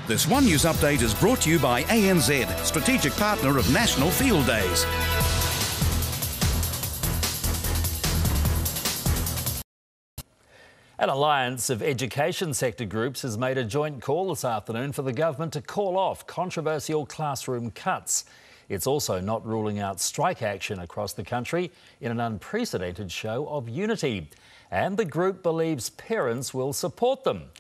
This One News update is brought to you by ANZ, strategic partner of National Field Days. An alliance of education sector groups has made a joint call this afternoon for the government to call off controversial classroom cuts. It's also not ruling out strike action across the country in an unprecedented show of unity. And the group believes parents will support them.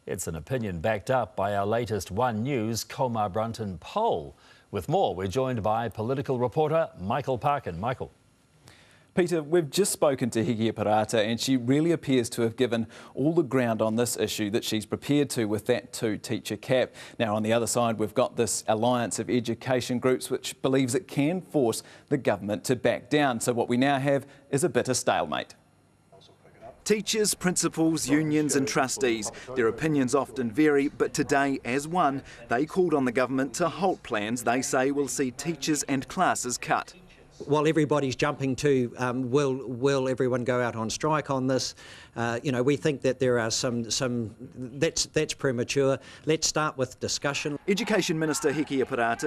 It's an opinion backed up by our latest ONE News Colmar Brunton poll. With more, we're joined by political reporter Michael Parkin. Michael. Peter, we've just spoken to Leckie and she really appears to have given all the ground on this issue that she's prepared to with that two-teacher cap. Now, on the other side, we've got this alliance of education groups which believes it can force the government to back down. So what we now have is a bit of stalemate. Teachers, principals, unions and trustees. Their opinions often vary, but today, as one, they called on the government to halt plans they say will see teachers and classes cut. While everybody's jumping to will everyone go out on strike on this, we think that there are that's premature. Let's start with discussion. Education Minister Leckie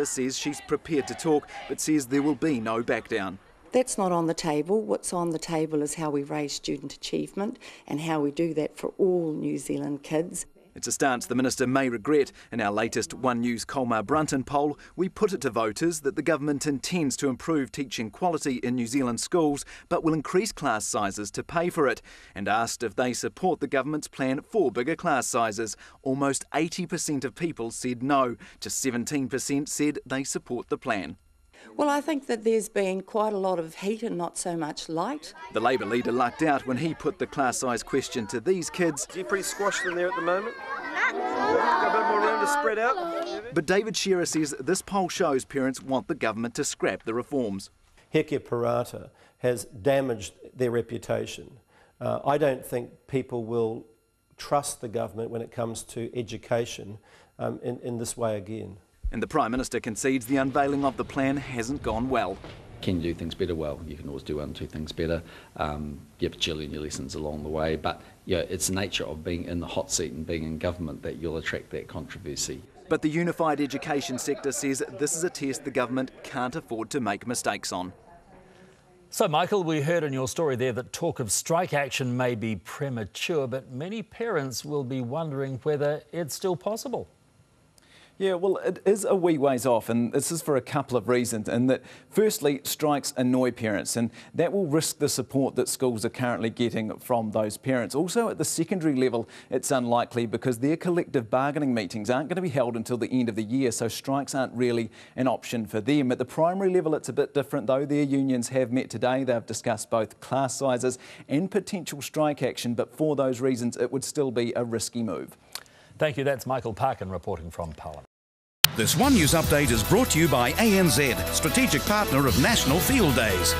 says she's prepared to talk, but says there will be no back down. That's not on the table. What's on the table is how we raise student achievement and how we do that for all New Zealand kids. It's a stance the Minister may regret. In our latest ONE News Colmar Brunton poll, we put it to voters that the government intends to improve teaching quality in New Zealand schools, but will increase class sizes to pay for it, and asked if they support the government's plan for bigger class sizes. Almost 80% of people said no. Just 17% said they support the plan. Well, I think that there's been quite a lot of heat and not so much light. The Labour leader lucked out when he put the class size question to these kids. Are you pretty squashed in there at the moment? Got a bit more room to spread out? But David Shearer says this poll shows parents want the government to scrap the reforms. Leckie has damaged their reputation. I don't think people will trust the government when it comes to education in this way again. And the Prime Minister concedes the unveiling of the plan hasn't gone well. Can you do things better? Well, you can always do one or two things better. You have to learn your lessons along the way, but it's the nature of being in the hot seat and being in government that you'll attract that controversy. But the unified education sector says this is a test the government can't afford to make mistakes on. So, Michael, we heard in your story there that talk of strike action may be premature, but many parents will be wondering whether it's still possible. Yeah, well, it is a wee ways off, and this is for a couple of reasons. And that, firstly, strikes annoy parents, and that will risk the support that schools are currently getting from those parents. Also, at the secondary level, it's unlikely because their collective bargaining meetings aren't going to be held until the end of the year, so strikes aren't really an option for them. At the primary level, it's a bit different, though. Their unions have met today. They've discussed both class sizes and potential strike action, but for those reasons, it would still be a risky move. Thank you. That's Michael Parkin reporting from Parliament. This One News update is brought to you by ANZ, strategic partner of National Field Days.